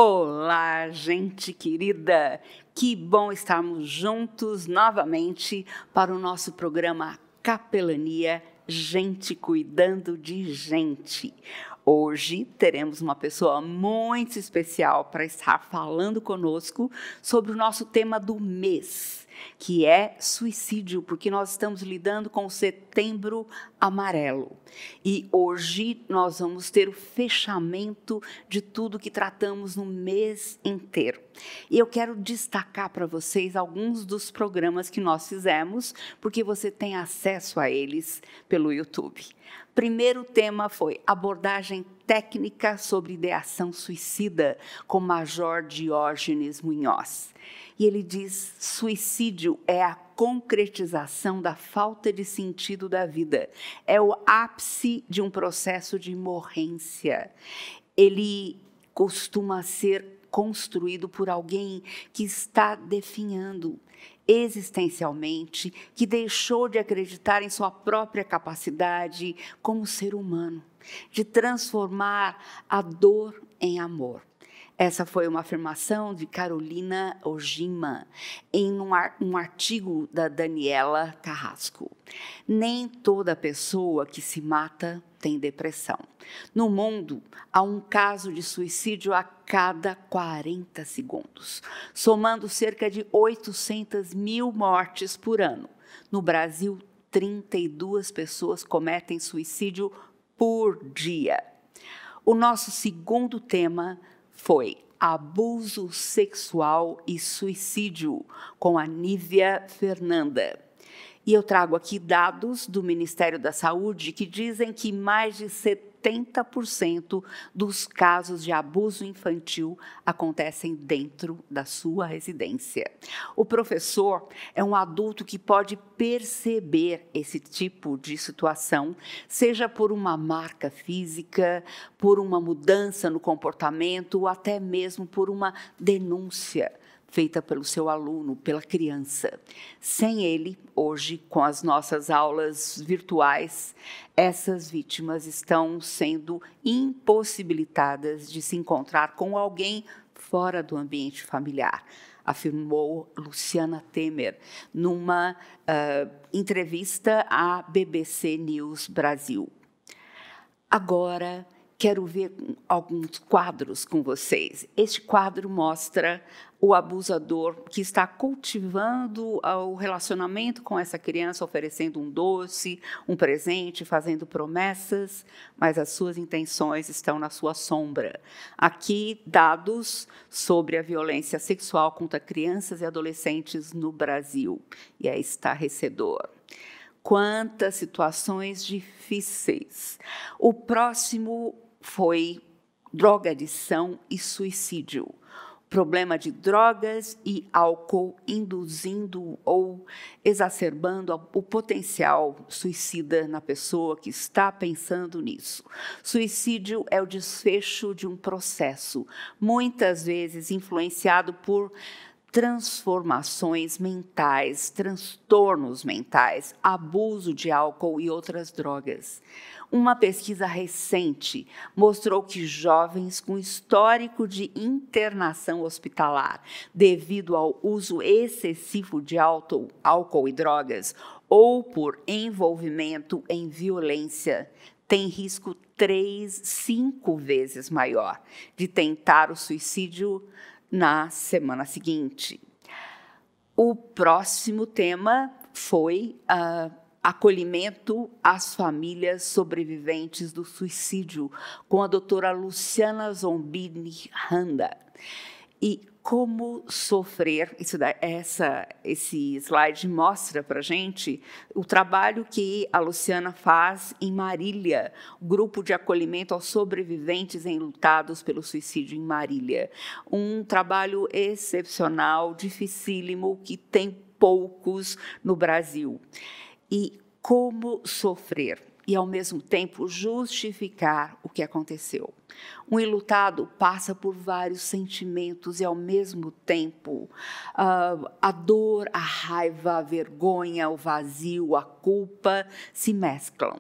Olá, gente querida! Que bom estarmos juntos novamente para o nosso programa Capelania Gente Cuidando de Gente. Hoje teremos uma pessoa muito especial para estar falando conosco sobre o nosso tema do mês, que é suicídio, porque nós estamos lidando com o Setembro Amarelo. E hoje nós vamos ter o fechamento de tudo que tratamos no mês inteiro. E eu quero destacar para vocês alguns dos programas que nós fizemos, porque você tem acesso a eles pelo YouTube. Primeiro tema foi abordagem técnica sobre ideação suicida, com o Major Diógenes Munhoz. E ele diz: suicídio é a concretização da falta de sentido da vida, é o ápice de um processo de morrência. Ele costuma ser construído por alguém que está definhando existencialmente, que deixou de acreditar em sua própria capacidade como ser humano, de transformar a dor em amor. Essa foi uma afirmação de Carolina Ojima em um artigo da Daniela Carrasco. Nem toda pessoa que se mata tem depressão. No mundo, há um caso de suicídio a cada 40 segundos, somando cerca de 800 mil mortes por ano. No Brasil, 32 pessoas cometem suicídio por dia. O nosso segundo tema foi abuso sexual e suicídio, com a Nívia Fernanda. E eu trago aqui dados do Ministério da Saúde que dizem que mais de 70% dos casos de abuso infantil acontecem dentro da sua residência. O professor é um adulto que pode perceber esse tipo de situação, seja por uma marca física, por uma mudança no comportamento ou até mesmo por uma denúncia feita pelo seu aluno, pela criança. Sem ele, hoje, com as nossas aulas virtuais, essas vítimas estão sendo impossibilitadas de se encontrar com alguém fora do ambiente familiar, afirmou Luciana Temer numa entrevista à BBC News Brasil. Agora, quero ver alguns quadros com vocês. Este quadro mostra o abusador que está cultivando o relacionamento com essa criança, oferecendo um doce, um presente, fazendo promessas, mas as suas intenções estão na sua sombra. Aqui, dados sobre a violência sexual contra crianças e adolescentes no Brasil. E é estarrecedor. Quantas situações difíceis. O próximo foi drogadição e suicídio. Problema de drogas e álcool induzindo ou exacerbando o potencial suicida na pessoa que está pensando nisso. Suicídio é o desfecho de um processo, muitas vezes influenciado por transformações mentais, transtornos mentais, abuso de álcool e outras drogas. Uma pesquisa recente mostrou que jovens com histórico de internação hospitalar devido ao uso excessivo de álcool e drogas ou por envolvimento em violência têm risco 5 vezes maior de tentar o suicídio na semana seguinte. O próximo tema foi acolhimento às famílias sobreviventes do suicídio, com a doutora Luciana Zombini Randa. E como sofrer, esse slide mostra para a gente o trabalho que a Luciana faz em Marília, o grupo de acolhimento aos sobreviventes enlutados pelo suicídio em Marília. Um trabalho excepcional, dificílimo, que tem poucos no Brasil. E como sofrer e, ao mesmo tempo, justificar o que aconteceu. Um enlutado passa por vários sentimentos e, ao mesmo tempo, a dor, a raiva, a vergonha, o vazio, a culpa se mesclam.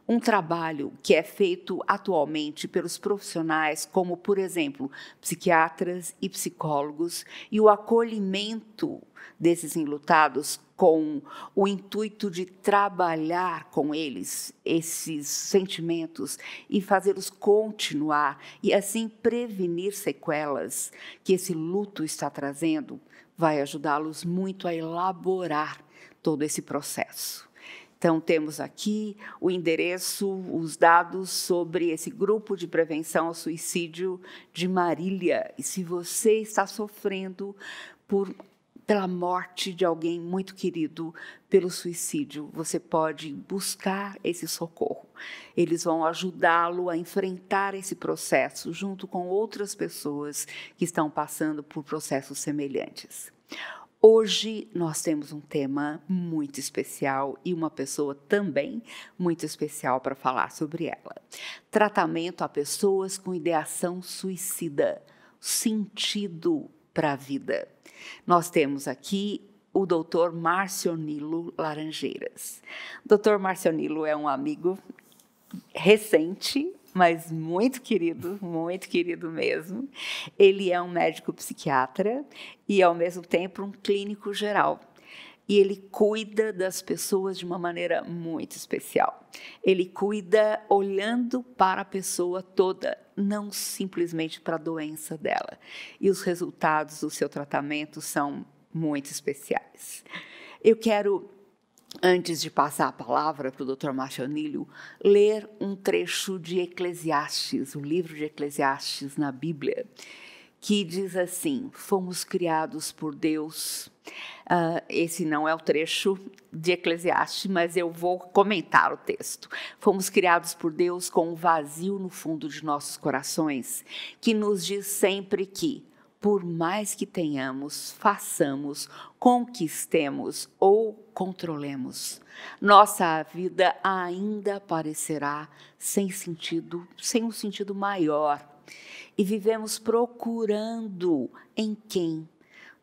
Um trabalho que é feito atualmente pelos profissionais, como, por exemplo, psiquiatras e psicólogos, e o acolhimento desses enlutados com o intuito de trabalhar com eles esses sentimentos e fazê-los continuar e assim prevenir sequelas que esse luto está trazendo, vai ajudá-los muito a elaborar todo esse processo. Então, temos aqui o endereço, os dados sobre esse grupo de prevenção ao suicídio de Marília. E se você está sofrendo pela morte de alguém muito querido, pelo suicídio, você pode buscar esse socorro. Eles vão ajudá-lo a enfrentar esse processo junto com outras pessoas que estão passando por processos semelhantes. Hoje nós temos um tema muito especial e uma pessoa também muito especial para falar sobre ela. Tratamento a pessoas com ideação suicida, sentido para a vida. Nós temos aqui o Dr. Marcionilo Laranjeiras. Dr. Marcionilo é um amigo recente, mas muito querido mesmo. Ele é um médico psiquiatra e, ao mesmo tempo, um clínico geral. E ele cuida das pessoas de uma maneira muito especial. Ele cuida olhando para a pessoa toda, não simplesmente para a doença dela. E os resultados do seu tratamento são muito especiais. Eu quero, antes de passar a palavra para o Dr. Marcionilo, ler um trecho de Eclesiastes, o livro de Eclesiastes na Bíblia, que diz assim: fomos criados por Deus. Esse não é o trecho de Eclesiastes, mas eu vou comentar o texto. Fomos criados por Deus com um vazio no fundo de nossos corações, que nos diz sempre que, por mais que tenhamos, façamos, conquistemos ou controlemos, nossa vida ainda parecerá sem sentido, sem um sentido maior. E vivemos procurando em quem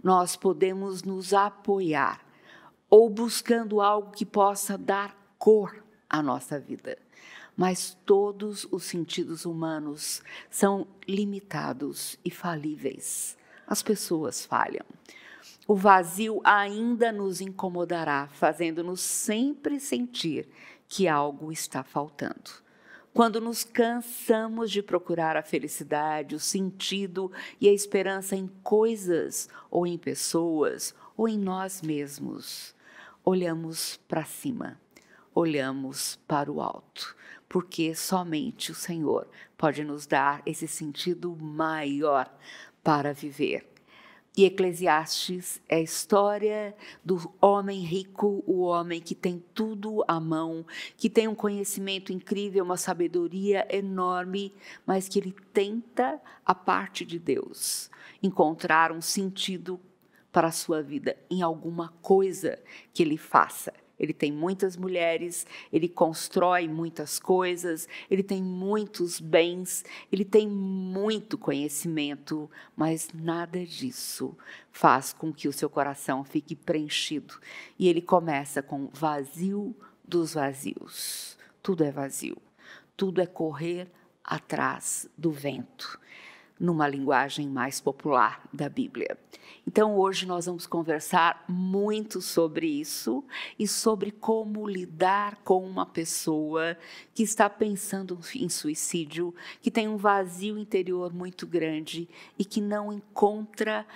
nós podemos nos apoiar, ou buscando algo que possa dar cor à nossa vida. Mas todos os sentidos humanos são limitados e falíveis. As pessoas falham. O vazio ainda nos incomodará, fazendo-nos sempre sentir que algo está faltando. Quando nos cansamos de procurar a felicidade, o sentido e a esperança em coisas ou em pessoas ou em nós mesmos, olhamos para cima, olhamos para o alto, porque somente o Senhor pode nos dar esse sentido maior para viver. E Eclesiastes é a história do homem rico, o homem que tem tudo à mão, que tem um conhecimento incrível, uma sabedoria enorme, mas que ele tenta, a parte de Deus, encontrar um sentido para a sua vida em alguma coisa que ele faça. Ele tem muitas mulheres, ele constrói muitas coisas, ele tem muitos bens, ele tem muito conhecimento, mas nada disso faz com que o seu coração fique preenchido. E ele começa com vazio dos vazios. Tudo é vazio, tudo é correr atrás do vento, numa linguagem mais popular da Bíblia. Então, hoje nós vamos conversar muito sobre isso e sobre como lidar com uma pessoa que está pensando em suicídio, que tem um vazio interior muito grande e que não encontra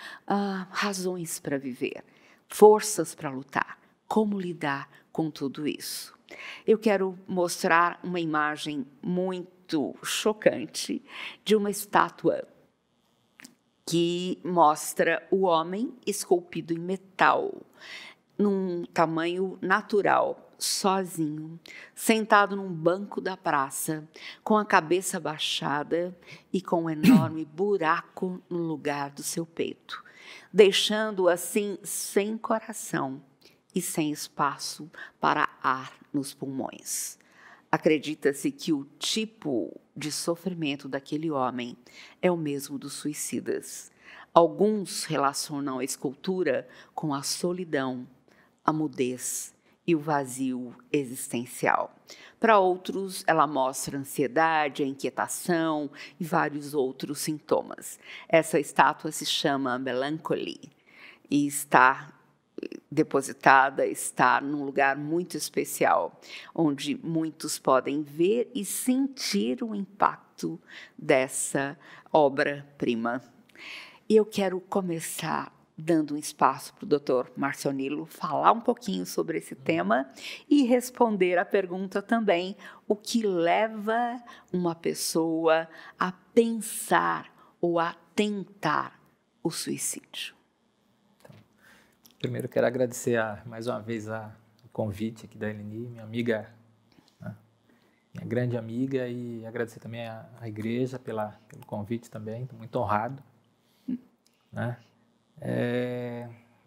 razões para viver, forças para lutar. Como lidar com tudo isso? Eu quero mostrar uma imagem muito chocante de uma estátua que mostra o homem esculpido em metal, num tamanho natural, sozinho, sentado num banco da praça, com a cabeça baixada e com um enorme buraco no lugar do seu peito, deixando-o assim sem coração e sem espaço para ar nos pulmões. Acredita-se que o tipo de sofrimento daquele homem é o mesmo dos suicidas. Alguns relacionam a escultura com a solidão, a mudez e o vazio existencial. Para outros, ela mostra a ansiedade, a inquietação e vários outros sintomas. Essa estátua se chama Melancholy e está depositada, está num lugar muito especial, onde muitos podem ver e sentir o impacto dessa obra-prima. E eu quero começar dando um espaço para o Dr. Marcionilo falar um pouquinho sobre esse tema e responder a pergunta também: o que leva uma pessoa a pensar ou a tentar o suicídio? Primeiro, quero agradecer mais uma vez o convite aqui da Eleni, minha amiga, né, minha grande amiga, e agradecer também à igreja pelo convite também, estou muito honrado. Né?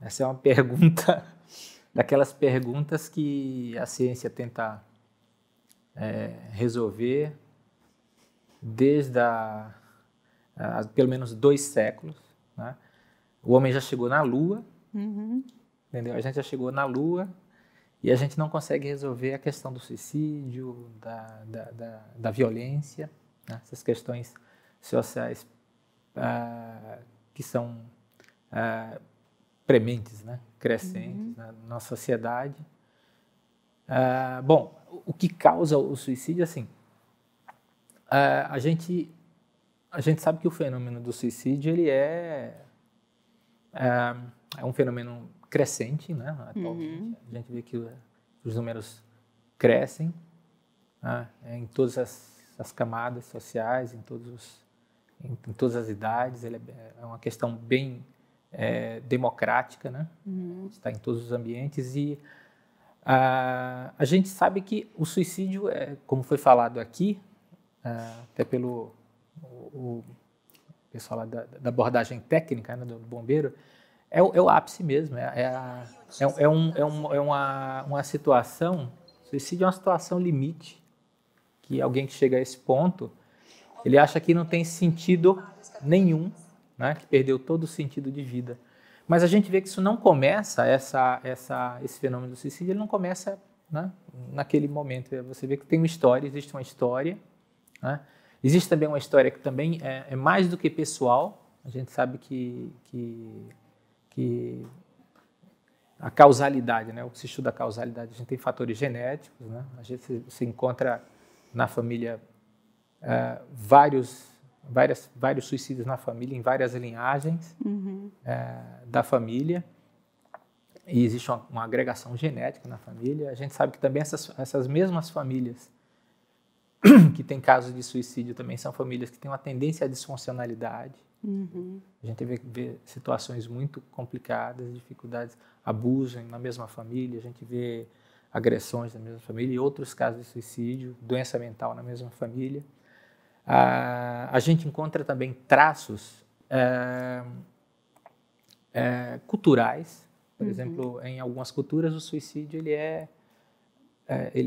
Essa é uma pergunta, daquelas perguntas que a ciência tenta resolver desde pelo menos 2 séculos. Né? O homem já chegou na Lua, entendeu? A gente já chegou na Lua e a gente não consegue resolver a questão do suicídio, da violência, né? Essas questões sociais que são prementes, né? Crescentes na nossa sociedade. Bom, o que causa o suicídio, assim, a gente sabe que o fenômeno do suicídio ele é um fenômeno crescente, né? Atualmente. A gente vê que os números crescem, né? Em todas as camadas sociais, em todas as idades. Ele é uma questão bem democrática, né? Está em todos os ambientes e a gente sabe que o suicídio, como foi falado aqui, até pelo o pessoal lá da abordagem técnica, né, do bombeiro, é o ápice mesmo, uma situação, suicídio é uma situação limite, que alguém que chega a esse ponto, ele acha que não tem sentido nenhum, né, que perdeu todo o sentido de vida. Mas a gente vê que isso não começa, esse fenômeno do suicídio, ele não começa, né, naquele momento. Você vê que tem existe uma história, né? Existe também uma história que também é mais do que pessoal. A gente sabe que a causalidade, né? O que se estuda a causalidade, a gente tem fatores genéticos, né? A gente se encontra na família vários suicídios na família, em várias linhagens da família, e existe uma agregação genética na família. A gente sabe que também essas mesmas famílias que têm casos de suicídio também são famílias que têm uma tendência à disfuncionalidade. A gente vê situações muito complicadas, dificuldades, abuso na mesma família, a gente vê agressões na mesma família e outros casos de suicídio, doença mental na mesma família. A gente encontra também traços culturais. Por exemplo, em algumas culturas o suicídio ele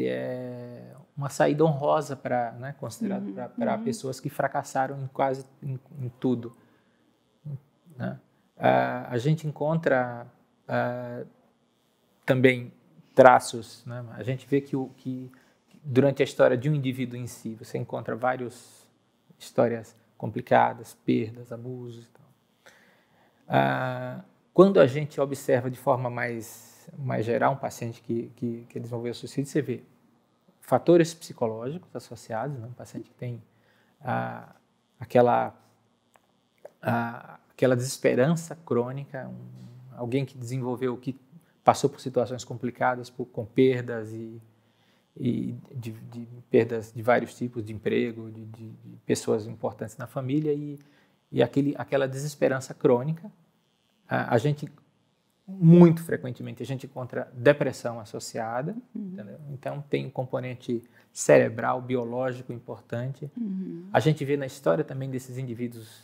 é uma saída honrosa considerado para pessoas que fracassaram em quase em tudo. Né? A gente encontra também traços, né? A gente vê que durante a história de um indivíduo em si, você encontra várias histórias complicadas, perdas, abusos e tal. Quando a gente observa de forma mais geral um paciente que desenvolveu suicídio, você vê fatores psicológicos associados, né? Um paciente que tem aquela desesperança crônica, alguém que desenvolveu, que passou por situações complicadas, com perdas e de perdas de vários tipos, de emprego, de pessoas importantes na família e aquela desesperança crônica. A gente, muito frequentemente, a gente encontra depressão associada, entendeu? Então tem um componente cerebral, biológico importante. A gente vê na história também desses indivíduos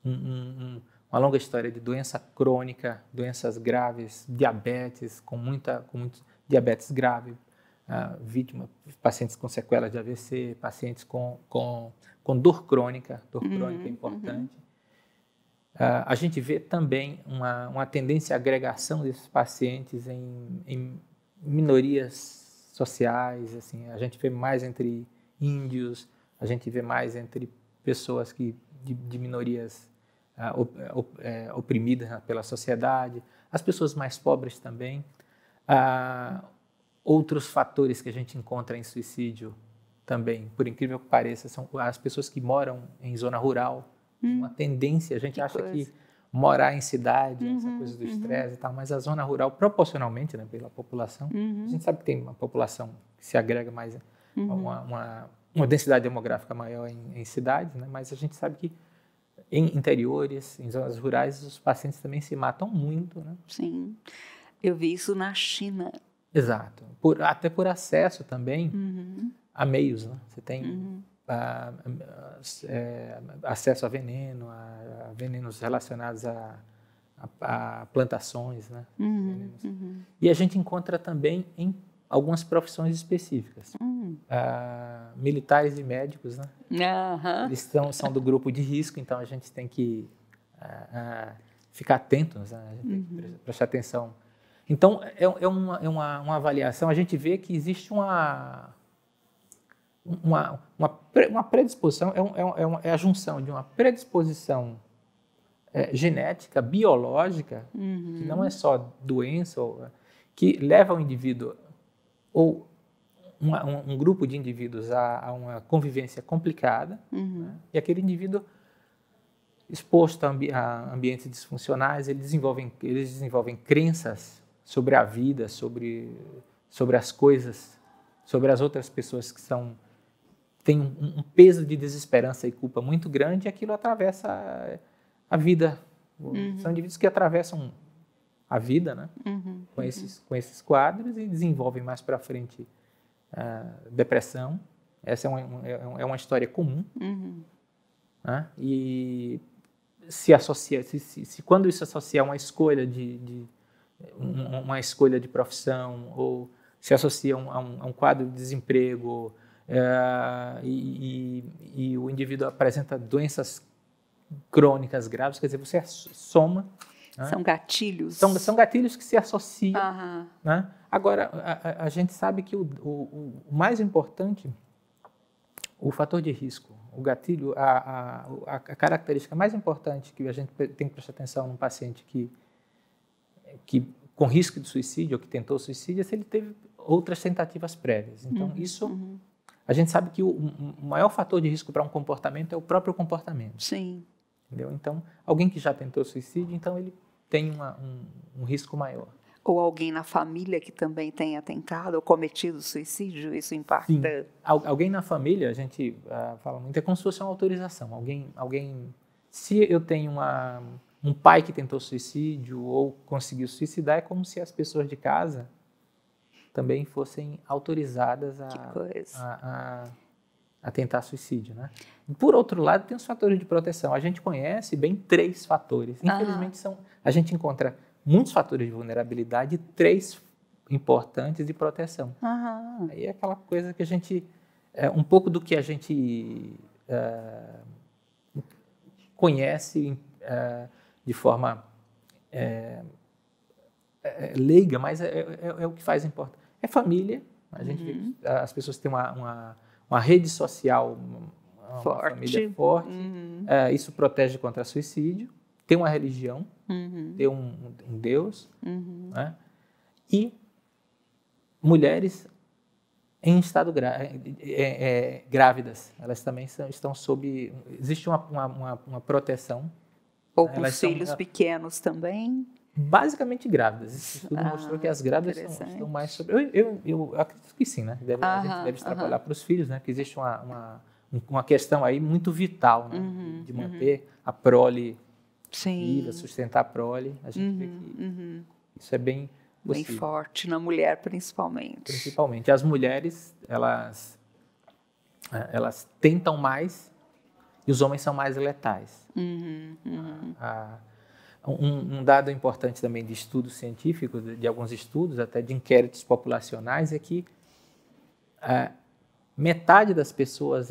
uma longa história de doença crônica, doenças graves, diabetes, com muito diabetes grave, pacientes com sequelas de AVC, pacientes com dor crônica é importante. A gente vê também uma tendência à agregação desses pacientes em minorias sociais, assim, a gente vê mais entre índios, a gente vê mais entre pessoas de minorias oprimidas pela sociedade, as pessoas mais pobres também. Outros fatores que a gente encontra em suicídio também, por incrível que pareça, são as pessoas que moram em zona rural. Uma tendência, a gente acha que morar em cidade, essa coisa do estresse e tal, mas a zona rural, proporcionalmente, né, pela população, a gente sabe que tem uma população que se agrega mais, uma densidade demográfica maior em cidades, né, mas a gente sabe que em interiores, em zonas rurais, os pacientes também se matam muito, né? Sim, eu vi isso na China. Exato, até por acesso também a meios, né? Você tem acesso a veneno, a venenos relacionados a plantações, né? E a gente encontra também em algumas profissões específicas. Militares e médicos, né? Eles são do grupo de risco, então a gente tem que ficar atentos, né? A gente tem que prestar atenção. Então, é uma avaliação, a gente vê que existe uma predisposição, é a junção de uma predisposição genética, biológica, que não é só doença, que leva o indivíduo ou um grupo de indivíduos a uma convivência complicada, né? E aquele indivíduo exposto a ambientes disfuncionais, eles desenvolvem crenças sobre a vida, sobre as coisas, sobre as outras pessoas que têm um peso de desesperança e culpa muito grande, e aquilo atravessa a vida. São indivíduos que atravessam a vida, né? Com esses quadros e desenvolvem mais para frente depressão. Essa é uma história comum. Né? E se associa, quando isso associa a uma escolha uma escolha de profissão, ou se associa a um quadro de desemprego, e o indivíduo apresenta doenças crônicas graves, quer dizer, você soma. Né? São gatilhos. São gatilhos que se associam. Né? Agora, a gente sabe que o mais importante, o fator de risco, o gatilho, a característica mais importante que a gente tem que prestar atenção num paciente que com risco de suicídio ou que tentou suicídio é se ele teve outras tentativas prévias. Então, a gente sabe que o maior fator de risco para um comportamento é o próprio comportamento. Sim. Entendeu? Então, alguém que já tentou suicídio, então ele tem um risco maior. Ou alguém na família que também tenha tentado ou cometido suicídio, isso impacta? Sim. Alguém na família, a gente fala muito, é como se fosse uma autorização. Se eu tenho um pai que tentou suicídio ou conseguiu suicidar, é como se as pessoas de casa também fossem autorizadas a tentar suicídio, né? Por outro lado, tem os fatores de proteção. A gente conhece bem 3 fatores. Infelizmente, a gente encontra muitos fatores de vulnerabilidade e 3 importantes de proteção. Aí é aquela coisa que a gente... um pouco do que a gente conhece de forma leiga, mas é o que faz importante. É família. A gente vê, as pessoas têm uma rede social, uma família forte. Isso protege contra suicídio. Tem uma religião, tem um Deus. Né? E mulheres em estado grávidas, elas também estão sob... Existe uma proteção. Ou com filhos pequenos também? Basicamente grávidas. Esse estudo mostrou que as grávidas estão mais sobre... Eu acredito que sim, né? A gente deve extrapolar para os filhos, né? Que existe uma questão aí muito vital, né? De manter a prole viva, sustentar a prole. A gente vê que isso é bem possível. Bem forte, na mulher principalmente. Principalmente. As mulheres, elas tentam mais e os homens são mais letais. Um dado importante também de estudos científicos, de alguns estudos, até de inquéritos populacionais, é que metade das pessoas,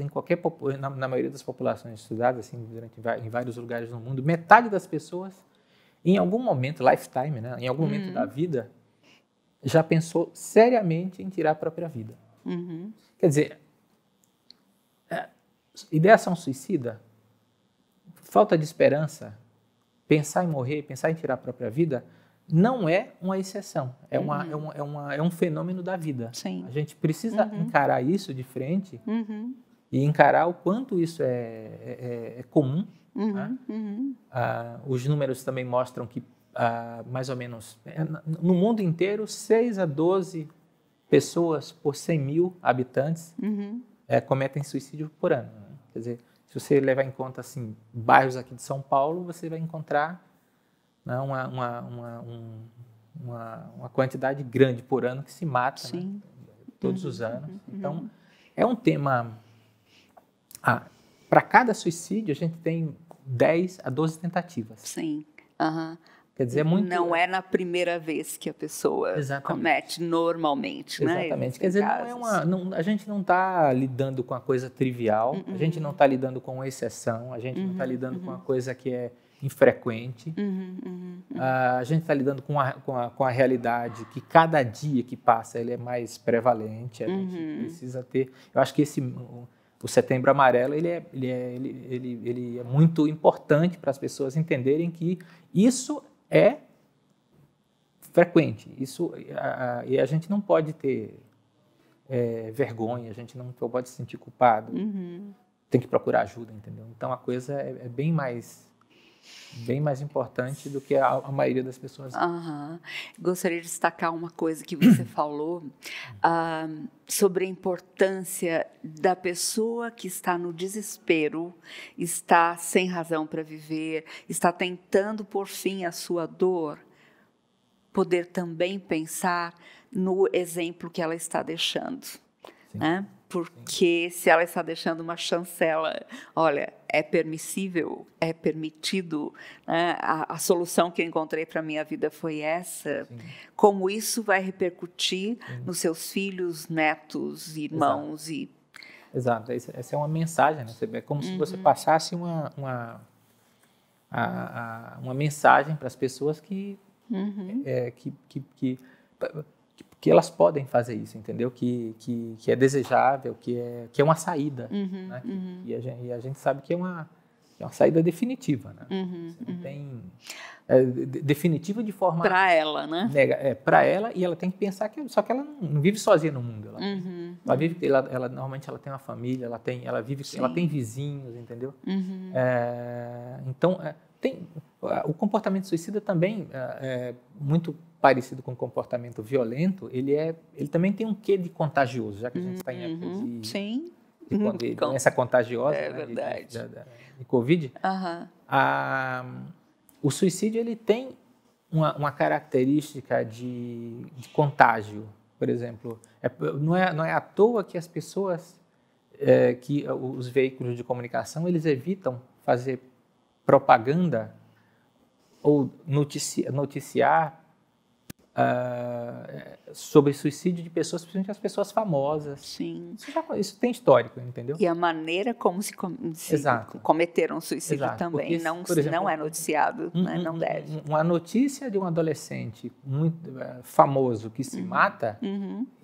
na maioria das populações estudadas, assim, em vários lugares no mundo, metade das pessoas, em algum momento, lifetime, né, em algum momento da vida, já pensou seriamente em tirar a própria vida. Quer dizer, ideação suicida, falta de esperança, pensar em morrer, pensar em tirar a própria vida, não é uma exceção, é um fenômeno da vida. Sim. A gente precisa encarar isso de frente e encarar o quanto isso é comum. Né? Os números também mostram que, mais ou menos, no mundo inteiro, 6 a 12 pessoas por 100 mil habitantes cometem suicídio por ano. Né? Quer dizer, se você levar em conta assim, bairros aqui de São Paulo, você vai encontrar, né, uma quantidade grande por ano que se mata, né, todos os anos. Então, é um tema... para cada suicídio, a gente tem 10 a 12 tentativas. Sim. Quer dizer, não é na primeira vez que a pessoa comete normalmente, né? Exatamente. Quer dizer, a gente não está lidando com a coisa trivial, a gente não está lidando com uma exceção, a gente não está lidando com uma coisa que é infrequente. A gente está lidando com a realidade que cada dia que passa ele é mais prevalente. A gente precisa ter... Eu acho que o Setembro Amarelo ele é muito importante para as pessoas entenderem que isso é frequente. E a gente não pode ter vergonha, a gente não pode se sentir culpado. Tem que procurar ajuda, entendeu? Então a coisa é bem mais importante do que a maioria das pessoas. Gostaria de destacar uma coisa que você falou sobre a importância da pessoa que está no desespero, está sem razão para viver, está tentando pôr fim à sua dor, poder também pensar no exemplo que ela está deixando. Né? Porque se ela está deixando uma chancela, olha, é permissível, é permitido, né? A solução que eu encontrei para a minha vida foi essa. Como isso vai repercutir nos seus filhos, netos, irmãos? Exato. Essa é uma mensagem, né? É como se você passasse uma mensagem para as pessoas que elas podem fazer isso, entendeu? Que é desejável, que é uma saída, né? E a gente sabe que é uma saída definitiva, né? Você não tem definitiva de forma para ela, né? Para ela, e ela tem que pensar só que ela não vive sozinha no mundo. Normalmente ela tem uma família, ela tem vizinhos, entendeu? Então o comportamento suicida também é muito parecido com o comportamento violento. Ele também tem um quê de contagioso, já que a gente está em época de doença contagiosa, verdade. De Covid. O suicídio ele tem uma característica de contágio, por exemplo. Não é à toa que as pessoas, que os veículos de comunicação, eles evitam fazer propaganda ou noticiar sobre suicídio de pessoas, principalmente as pessoas famosas. Sim. Isso tem histórico, entendeu? E a maneira como se cometeram suicídio também. Porque, por exemplo, não é noticiado, né? Não deve. Uma notícia de um adolescente muito famoso que se mata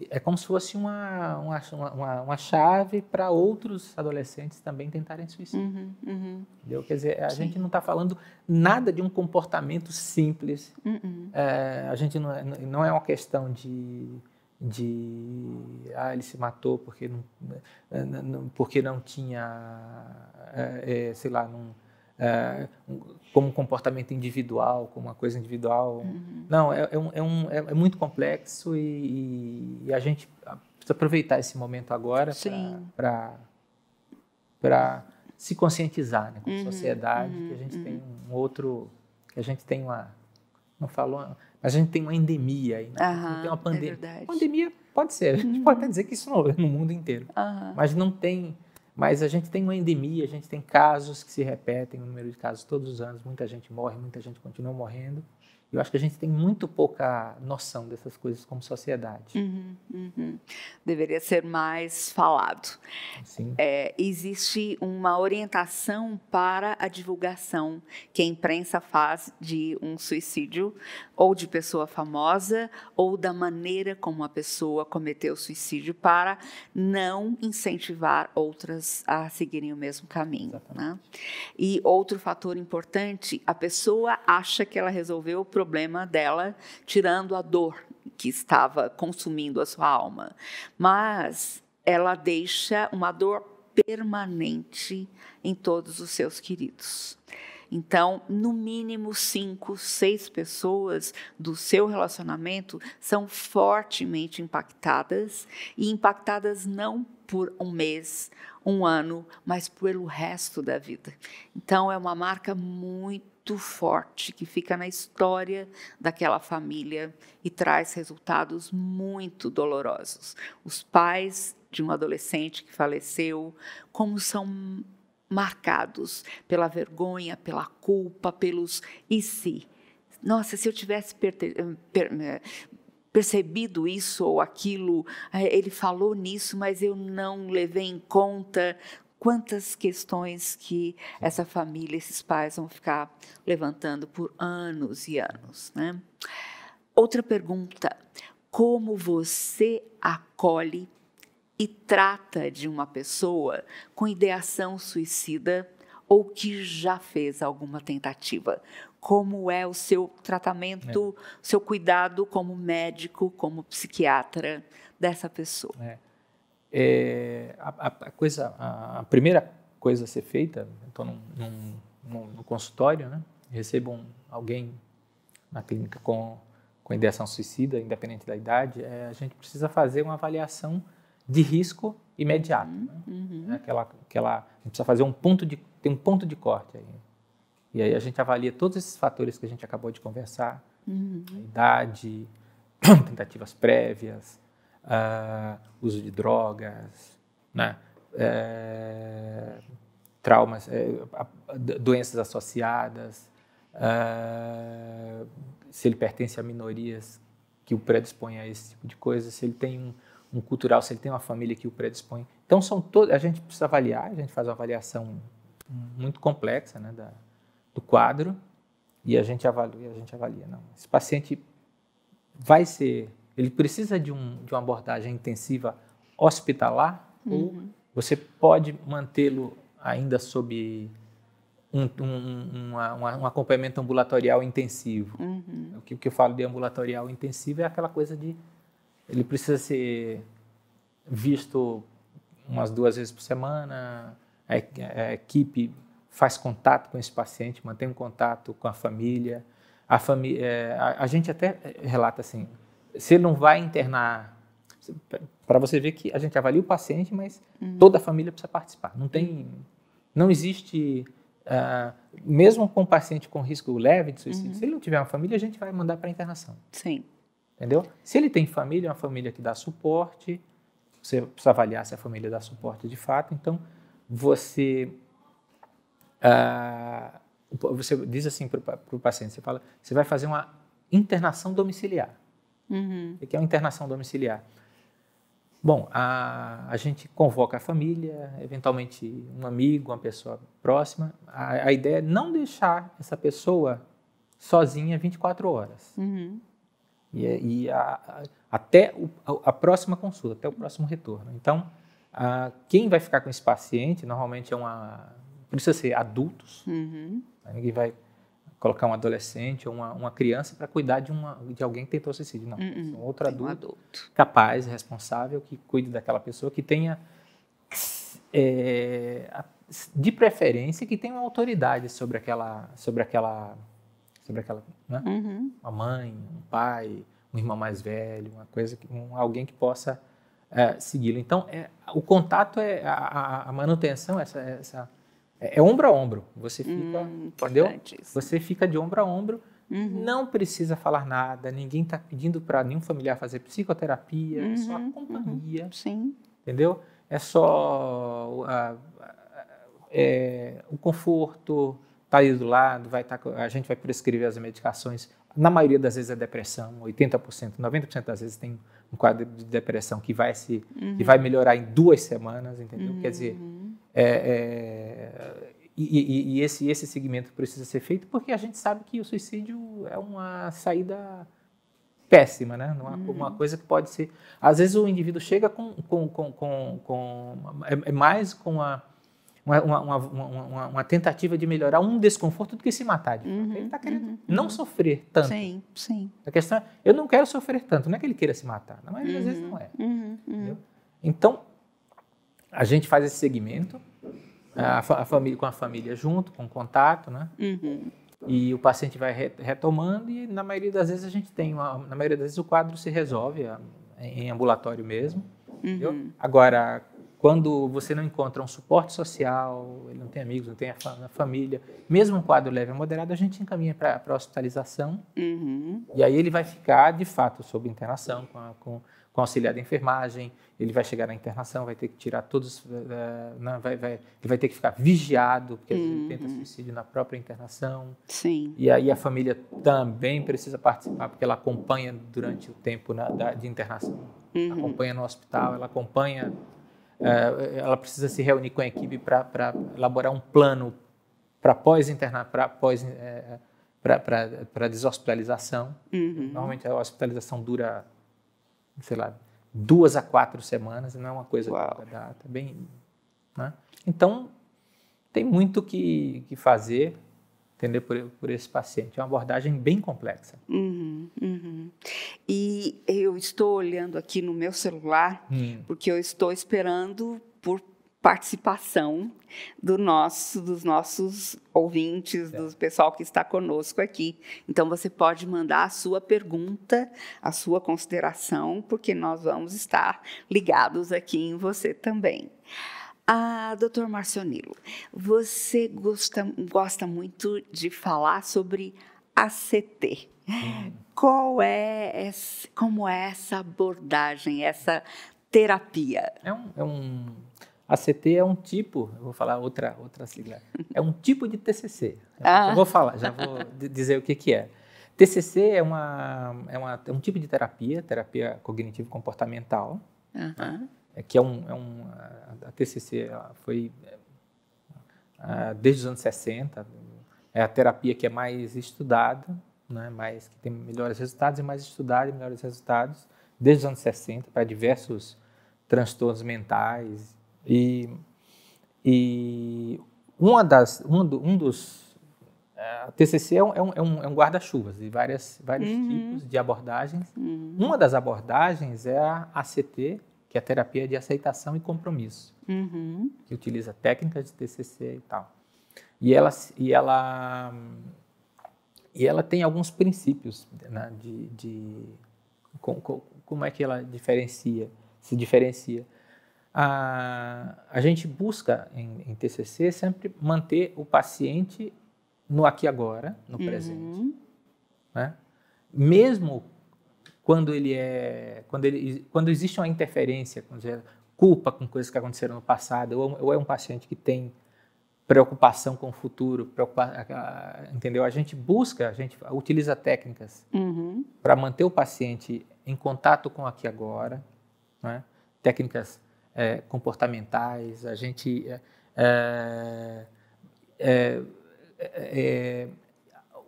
é como se fosse uma chave para outros adolescentes também tentarem suicídio. Entendeu? Quer dizer, a gente não está falando nada de um comportamento simples. A gente não é uma questão de ele se matou porque não tinha, sei lá, como um comportamento individual, como uma coisa individual. Não, é muito complexo e a gente precisa aproveitar esse momento agora para se conscientizar, né, como sociedade, que a gente tem que a gente tem não falou, mas a gente tem uma endemia aí, né? A gente não tem uma pandemia. Pandemia pode ser, a gente pode até dizer que isso no mundo inteiro, mas não tem. Mas a gente tem uma endemia, a gente tem casos que se repetem, o número de casos todos os anos, muita gente morre, muita gente continua morrendo, Eu acho que a gente tem muito pouca noção dessas coisas como sociedade. Deveria ser mais falado. Sim. Existe uma orientação para a divulgação que a imprensa faz de um suicídio, ou de pessoa famosa, ou da maneira como a pessoa cometeu o suicídio, para não incentivar outras a seguirem o mesmo caminho, né? E outro fator importante, a pessoa acha que ela resolveu o problema dela, tirando a dor que estava consumindo a sua alma, mas ela deixa uma dor permanente em todos os seus queridos. Então, no mínimo 5, 6 pessoas do seu relacionamento são fortemente impactadas, e impactadas não por um mês, um ano, mas pelo resto da vida. Então, é uma marca muito forte que fica na história daquela família e traz resultados muito dolorosos. Os pais de um adolescente que faleceu, como são marcados pela vergonha, pela culpa, pelos e se. Nossa, se eu tivesse percebido isso ou aquilo, ele falou nisso, mas eu não levei em conta. Quantas questões que essa família, esses pais vão ficar levantando por anos e anos, né? Outra pergunta: como você acolhe e trata de uma pessoa com ideação suicida ou que já fez alguma tentativa? Como é o seu tratamento, seu cuidado como médico, como psiquiatra dessa pessoa? A primeira coisa a ser feita, estou no consultório, né? Recebo alguém na clínica com ideação suicida, independente da idade, a gente precisa fazer uma avaliação de risco imediato. Né? A gente precisa fazer tem um ponto de corte aí. E aí a gente avalia todos esses fatores que a gente acabou de conversar, a idade, tentativas prévias, uso de drogas, né? Traumas, doenças associadas, se ele pertence a minorias que o predispõem a esse tipo de coisa, se ele tem um cultural, se ele tem uma família que o predispõe. Então, a gente precisa avaliar, a gente faz uma avaliação muito complexa, né, do quadro, e a gente avalia. Não, esse paciente ele precisa de uma abordagem intensiva hospitalar, ou você pode mantê-lo ainda sob um acompanhamento ambulatorial intensivo. O que eu falo de ambulatorial intensivo é aquela coisa de ele precisa ser visto umas 2 vezes por semana, a equipe faz contato com esse paciente, mantém um contato com a família. A gente até relata assim, se ele não vai internar, para você ver que a gente avalia o paciente, mas toda a família precisa participar. Não existe, mesmo com um paciente com risco leve de suicídio, se ele não tiver uma família, a gente vai mandar para internação. Sim. Entendeu? Se ele tem família, é uma família que dá suporte, você precisa avaliar se a família dá suporte de fato. Então, você diz assim para o paciente, você vai fazer uma internação domiciliar. O que é uma internação domiciliar? Bom, a gente convoca a família, eventualmente um amigo, uma pessoa próxima. A ideia é não deixar essa pessoa sozinha 24 horas. Até a próxima consulta, até o próximo retorno. Então, quem vai ficar com esse paciente, normalmente precisa ser adultos. Ninguém vai colocar um adolescente ou uma criança para cuidar de alguém que tentou suicídio. Não, um outro adulto capaz, responsável, que cuide daquela pessoa, que tenha, de preferência, que tenha uma autoridade sobre aquela, né? Uma mãe, um pai, um irmão mais velho, alguém que possa segui-lo. Então, o contato a manutenção, é ombro a ombro. Você fica, entendeu? Você fica de ombro a ombro, não precisa falar nada, ninguém está pedindo para nenhum familiar fazer psicoterapia, é só a companhia, entendeu? É só o conforto, está ali do lado, a gente vai prescrever as medicações Na maioria das vezes é depressão, 80%, 90% das vezes tem um quadro de depressão que vai melhorar em 2 semanas, entendeu? Quer dizer, esse segmento precisa ser feito porque a gente sabe que o suicídio é uma saída péssima, né? Uma coisa que pode ser... Às vezes o indivíduo chega mais com uma tentativa de melhorar um desconforto do que se matar. Ele está querendo não sofrer tanto. Sim, sim. A questão é, eu não quero sofrer tanto, não é que ele queira se matar. Na maioria das vezes não é. Entendeu? Então, a gente faz esse segmento, a família, com a família junto, com contato, né? E o paciente vai retomando e na maioria das vezes a gente tem, na maioria das vezes o quadro se resolve em ambulatório mesmo. Agora, quando você não encontra um suporte social, ele não tem amigos, não tem a família, mesmo um quadro leve a moderado, a gente encaminha para a hospitalização. E aí ele vai ficar, de fato, sob internação, com auxiliar de enfermagem, ele vai chegar na internação, vai ter que tirar todos, ele vai ter que ficar vigiado, porque ele tenta suicídio na própria internação. Sim. E aí a família também precisa participar, porque ela acompanha durante o tempo de internação. Acompanha no hospital, ela acompanha... ela precisa se reunir com a equipe para elaborar um plano para deshospitalização. Normalmente a hospitalização dura, sei lá, 2 a 4 semanas, não é uma coisa de longa data, bem, né? Então, tem muito que fazer, entender, por esse paciente. É uma abordagem bem complexa. E eu estou olhando aqui no meu celular, porque eu estou esperando por participação dos nossos ouvintes, do pessoal que está conosco aqui. Então, você pode mandar a sua pergunta, a sua consideração, porque nós vamos estar ligados aqui em você também. Dr. Marcionilo, você gosta muito de falar sobre ACT. Como é essa abordagem, essa terapia? ACT é um tipo, eu vou falar outra sigla, é um tipo de TCC. Já vou dizer o que é. TCC é um tipo de terapia cognitivo-comportamental, que a TCC foi desde os anos 60, é a terapia que é mais estudada, né, que tem melhores resultados e mais estudada e melhores resultados, desde os anos 60, para diversos transtornos mentais. A TCC é um guarda-chuvas de vários tipos de abordagens. Uma das abordagens é a ACT, que é a terapia de aceitação e compromisso, que utiliza técnicas de TCC e tal. E ela tem alguns princípios, né, como é que ela se diferencia. A gente busca em TCC sempre manter o paciente no aqui e agora, no presente, né? Mesmo quando existe uma interferência, culpa com coisas que aconteceram no passado, ou é um paciente que tem preocupação com o futuro, entendeu? A gente utiliza técnicas para manter o paciente em contato com o aqui e agora, né? Técnicas comportamentais,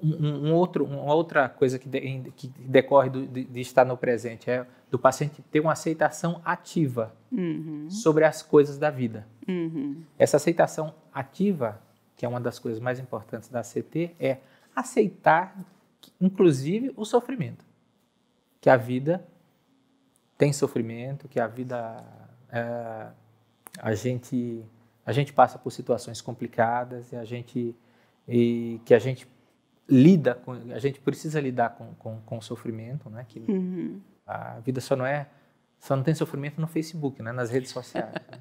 uma outra coisa que decorre de estar no presente é do paciente ter uma aceitação ativa sobre as coisas da vida. Essa aceitação ativa, que é uma das coisas mais importantes da ACT, é aceitar, inclusive, o sofrimento. Que a vida tem sofrimento, que a vida... a gente passa por situações complicadas e que a gente precisa lidar com o sofrimento, né? Que a vida só não tem sofrimento no Facebook, né? Nas redes sociais, né?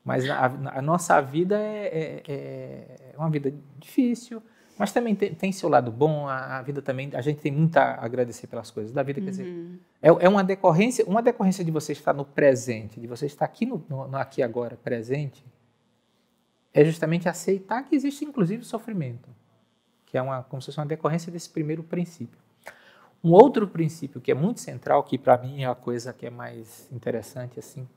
Mas a nossa vida é uma vida difícil, mas também tem seu lado bom. A vida também, a gente tem muito a agradecer pelas coisas da vida. Quer dizer, é uma decorrência de você estar no presente, de você estar aqui no aqui agora presente, é justamente aceitar que existe inclusive sofrimento, que é como se fosse uma decorrência desse primeiro princípio. Um outro princípio que é muito central, que para mim é a coisa que é mais interessante, assim,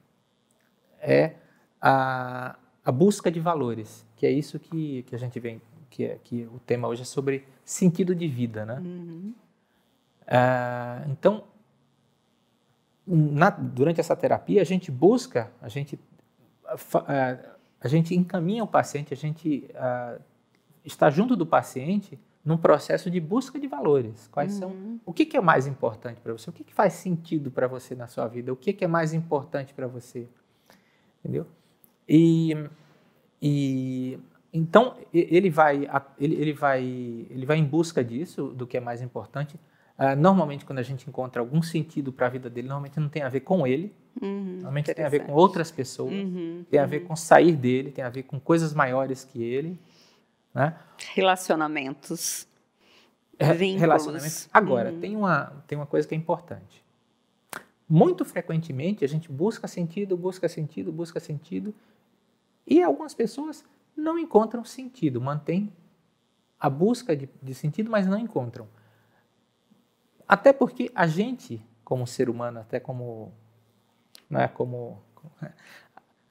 é a busca de valores, que é isso que a gente vem, que o tema hoje é sobre sentido de vida, né? Então, durante essa terapia, a gente busca, a gente encaminha o paciente, a gente está junto do paciente num processo de busca de valores. Quais são? O que é mais importante para você? O que faz sentido para você na sua vida? O que é mais importante para você? Entendeu? Então ele vai em busca disso, do que é mais importante. Normalmente, quando a gente encontra algum sentido para a vida dele, normalmente não tem a ver com ele. Normalmente tem a ver com outras pessoas, tem a ver com sair dele, tem a ver com coisas maiores que ele. Né? Relacionamentos, vínculos. Relacionamentos. Agora, tem uma coisa que é importante. Muito frequentemente, a gente busca sentido, e algumas pessoas não encontram sentido, mantêm a busca de sentido, mas não encontram. Até porque a gente, como ser humano, até como...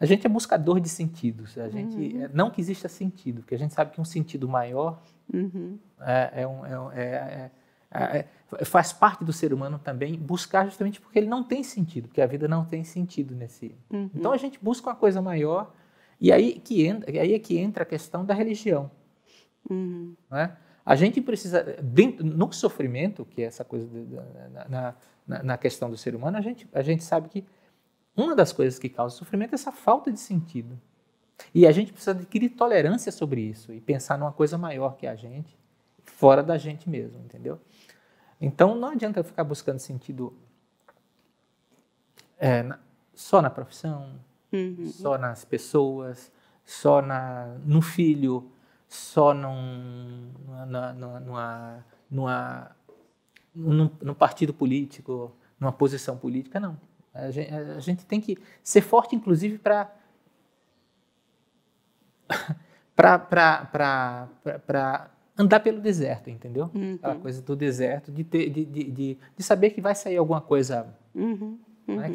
A gente é buscador de sentidos. A gente, não que exista sentido, porque a gente sabe que um sentido maior faz parte do ser humano também buscar, justamente porque ele não tem sentido, porque a vida não tem sentido nesse. Então a gente busca uma coisa maior, e aí é que entra a questão da religião. Né? A gente precisa, no sofrimento, que é essa coisa na questão do ser humano, a gente sabe que uma das coisas que causa sofrimento é essa falta de sentido. E a gente precisa adquirir tolerância sobre isso e pensar numa coisa maior que a gente, fora da gente mesmo, entendeu? Então, não adianta ficar buscando sentido só na profissão, só nas pessoas, só no filho, só num partido político, numa posição política, não. A gente tem que ser forte, inclusive, para andar pelo deserto, entendeu? Aquela coisa do deserto, de saber que vai sair alguma coisa né,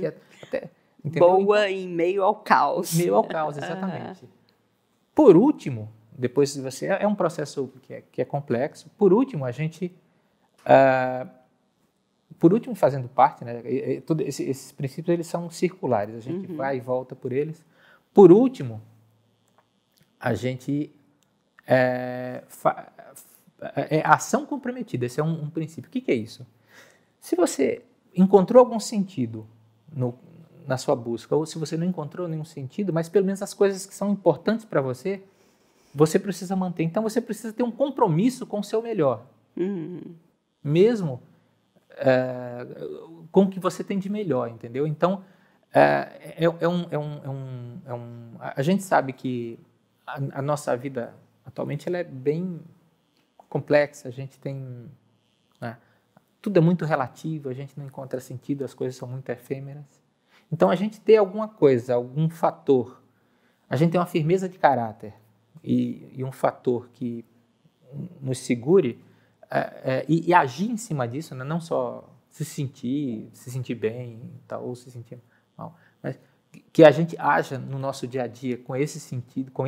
que boa então, em meio ao caos. Meio ao caos, exatamente. Por último, depois de você... É um processo que é complexo. Por último, a gente... por último, fazendo parte, né, esses princípios eles são circulares, a gente vai e volta por eles. Por último, a gente ação comprometida, esse é um princípio. O que é isso? Se você encontrou algum sentido na sua busca, ou se você não encontrou nenhum sentido, mas pelo menos as coisas que são importantes para você, você precisa manter. Então, você precisa ter um compromisso com o seu melhor. Mesmo com o que você tem de melhor, entendeu? Então, a gente sabe que a nossa vida atualmente ela é bem complexa, a gente tem... Né, tudo é muito relativo, a gente não encontra sentido, as coisas são muito efêmeras. Então, a gente tem alguma coisa, algum fator, a gente tem uma firmeza de caráter e um fator que nos segure e agir em cima disso, né? Não só se sentir bem tal, ou se sentir mal, mas que a gente haja no nosso dia a dia com esse sentido, com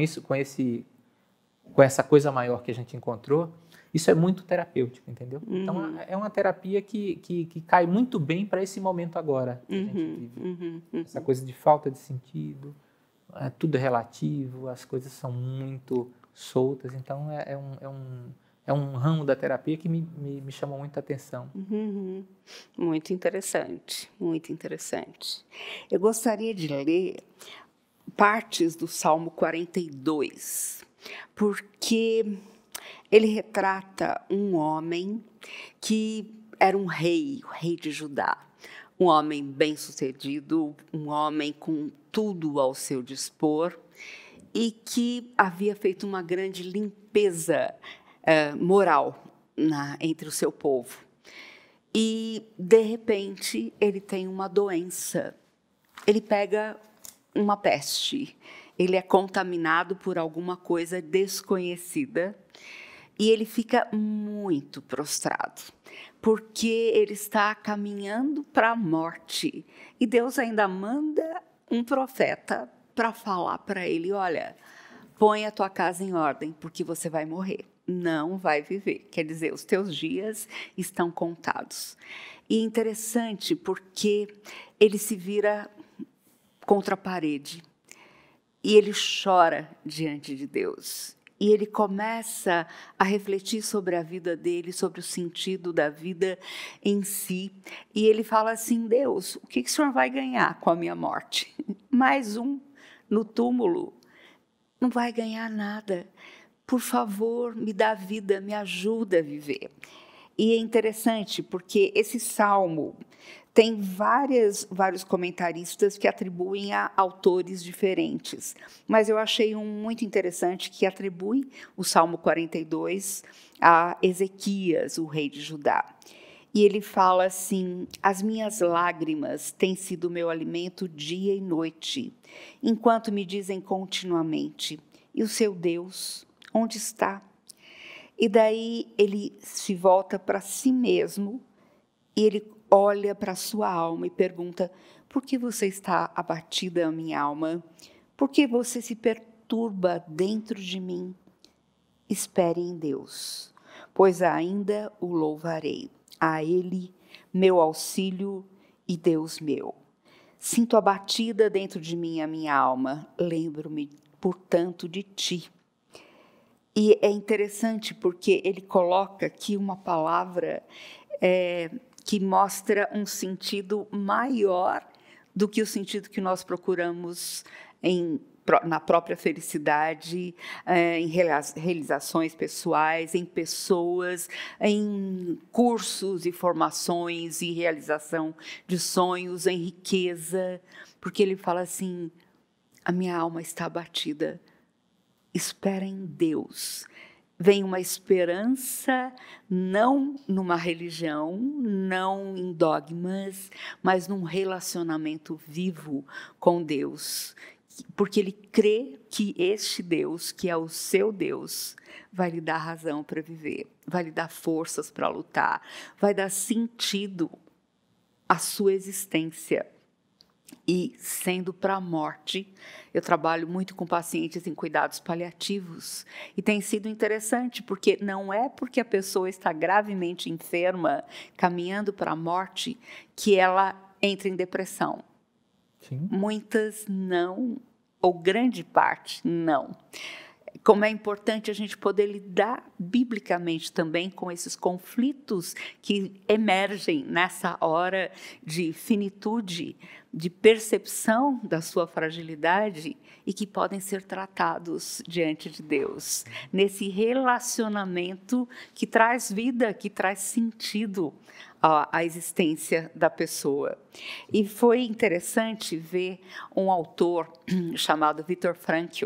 essa coisa maior que a gente encontrou. Isso é muito terapêutico, entendeu? Então, é uma terapia que cai muito bem para esse momento agora que a gente vive. Essa coisa de falta de sentido, tudo é relativo, as coisas são muito soltas. Então, é um ramo da terapia que me chamou muita atenção. Muito interessante, muito interessante. Eu gostaria de ler partes do Salmo 42, porque ele retrata um homem que era um rei, o rei de Judá. Um homem bem-sucedido, um homem com tudo ao seu dispor e que havia feito uma grande limpeza moral entre o seu povo. E, de repente, ele tem uma doença. Ele pega uma peste. Ele é contaminado por alguma coisa desconhecida e ele fica muito prostrado. porque ele está caminhando para a morte. E Deus ainda manda um profeta para falar para ele: olha, põe a tua casa em ordem, porque você vai morrer, não vai viver. Quer dizer, os teus dias estão contados. E é interessante porque ele se vira contra a parede e ele chora diante de Deus. E ele começa a refletir sobre a vida dele, sobre o sentido da vida em si. E ele fala assim: Deus, o que o Senhor vai ganhar com a minha morte? Mais um no túmulo. Não vai ganhar nada. Por favor, me dá vida, me ajuda a viver. E é interessante porque esse salmo tem vários comentaristas que atribuem a autores diferentes, mas eu achei um muito interessante que atribui o Salmo 42 a Ezequias, o rei de Judá. E ele fala assim: as minhas lágrimas têm sido meu alimento dia e noite, enquanto me dizem continuamente: e o seu Deus, onde está? E daí ele se volta para si mesmo e ele olha para a sua alma e pergunta: por que você está abatida, minha alma? Por que você se perturba dentro de mim? Espere em Deus, pois ainda o louvarei. A Ele, meu auxílio e Deus meu. Sinto abatida dentro de mim a minha alma, lembro-me, portanto, de ti. E é interessante porque ele coloca aqui uma palavra que mostra um sentido maior do que o sentido que nós procuramos na própria felicidade, em realizações pessoais, em pessoas, em cursos e formações e realização de sonhos, em riqueza, porque ele fala assim: a minha alma está abatida, espera em Deus. Vem uma esperança, não numa religião, não em dogmas, mas num relacionamento vivo com Deus. Porque ele crê que este Deus, que é o seu Deus, vai lhe dar razão para viver, vai lhe dar forças para lutar, vai dar sentido à sua existência. E sendo para a morte, eu trabalho muito com pacientes em cuidados paliativos e tem sido interessante porque não é porque a pessoa está gravemente enferma, caminhando para a morte, que ela entra em depressão. Sim. Muitas não, ou grande parte não. Como é importante a gente poder lidar biblicamente também com esses conflitos que emergem nessa hora de finitude, de percepção da sua fragilidade e que podem ser tratados diante de Deus, nesse relacionamento que traz vida, que traz sentido à existência da pessoa. E foi interessante ver um autor chamado Viktor Frankl,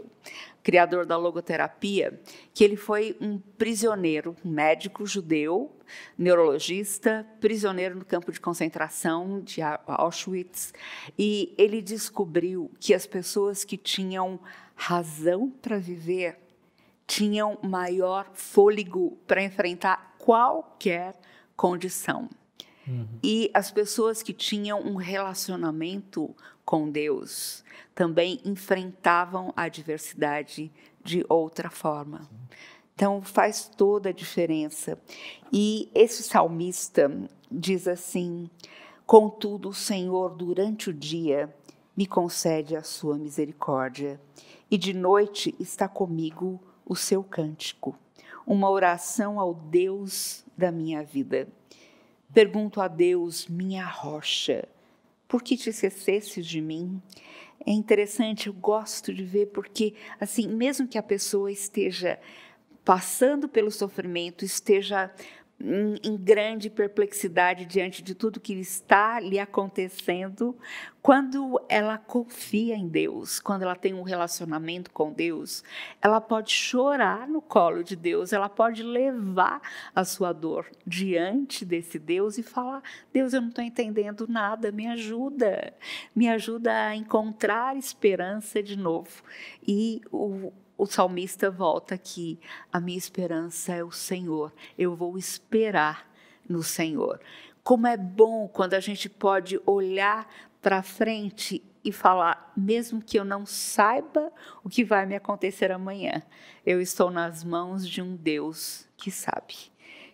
criador da logoterapia, que ele foi um prisioneiro, um médico judeu, neurologista, prisioneiro no campo de concentração de Auschwitz, e ele descobriu que as pessoas que tinham razão para viver tinham maior fôlego para enfrentar qualquer condição. E as pessoas que tinham um relacionamento com Deus também enfrentavam a adversidade de outra forma. Então, faz toda a diferença. E esse salmista diz assim: contudo, o Senhor, durante o dia, me concede a sua misericórdia, e de noite está comigo o seu cântico, uma oração ao Deus da minha vida. Pergunto a Deus, minha rocha, por que te esquecesses de mim? É interessante, eu gosto de ver porque, assim, mesmo que a pessoa esteja passando pelo sofrimento, esteja em grande perplexidade diante de tudo que está lhe acontecendo, quando ela confia em Deus, quando ela tem um relacionamento com Deus, ela pode chorar no colo de Deus, ela pode levar a sua dor diante desse Deus e falar: Deus, eu não estou entendendo nada, me ajuda a encontrar esperança de novo. E o salmista volta aqui: a minha esperança é o Senhor, eu vou esperar no Senhor. Como é bom quando a gente pode olhar para frente e falar, mesmo que eu não saiba o que vai me acontecer amanhã, eu estou nas mãos de um Deus que sabe,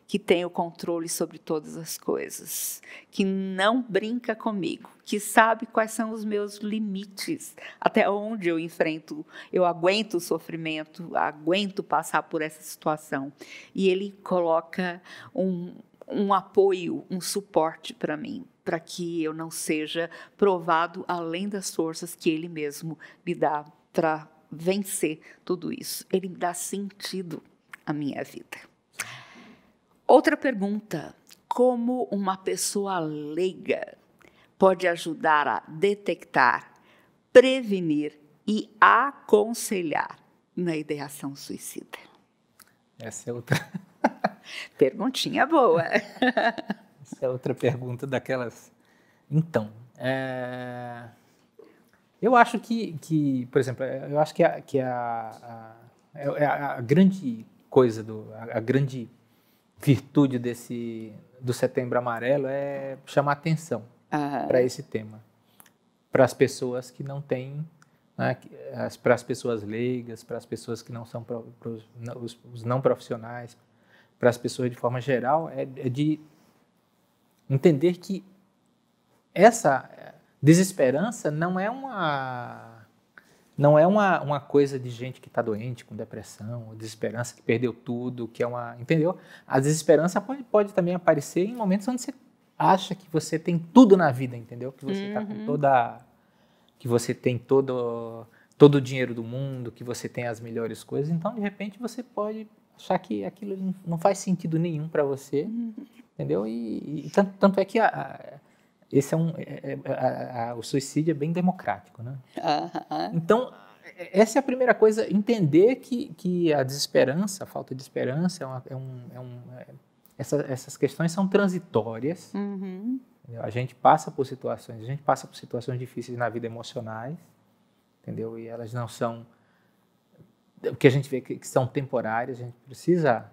que tem o controle sobre todas as coisas, que não brinca comigo, que sabe quais são os meus limites, até onde eu aguento o sofrimento, aguento passar por essa situação. E Ele coloca um apoio, um suporte para mim, para que eu não seja provado além das forças que Ele mesmo me dá para vencer tudo isso. Ele me dá sentido à minha vida. Outra pergunta: como uma pessoa leiga pode ajudar a detectar, prevenir e aconselhar na ideação suicida? Essa é outra. Perguntinha boa. Essa é outra pergunta daquelas. Então, eu acho que, por exemplo, eu acho que a grande coisa, a grande virtude do Setembro Amarelo é chamar atenção para esse tema, para as pessoas que não têm, né, para as pessoas leigas, para as pessoas que não são os não profissionais, para as pessoas de forma geral, é de entender que essa desesperança não é uma coisa de gente que está doente, com depressão, ou desesperança que perdeu tudo, que é entendeu? A desesperança pode também aparecer em momentos onde você acha que você tem tudo na vida, entendeu? Que você está com que você tem todo o dinheiro do mundo, que você tem as melhores coisas, então de repente você pode achar que aquilo não faz sentido nenhum para você, entendeu? E tanto é que esse o suicídio é bem democrático, né? Então, essa é a primeira coisa, entender que a desesperança, a falta de esperança, essas questões são transitórias. A gente passa por situações difíceis na vida emocionais, entendeu? E elas não são o que a gente vê que são temporárias. A gente precisa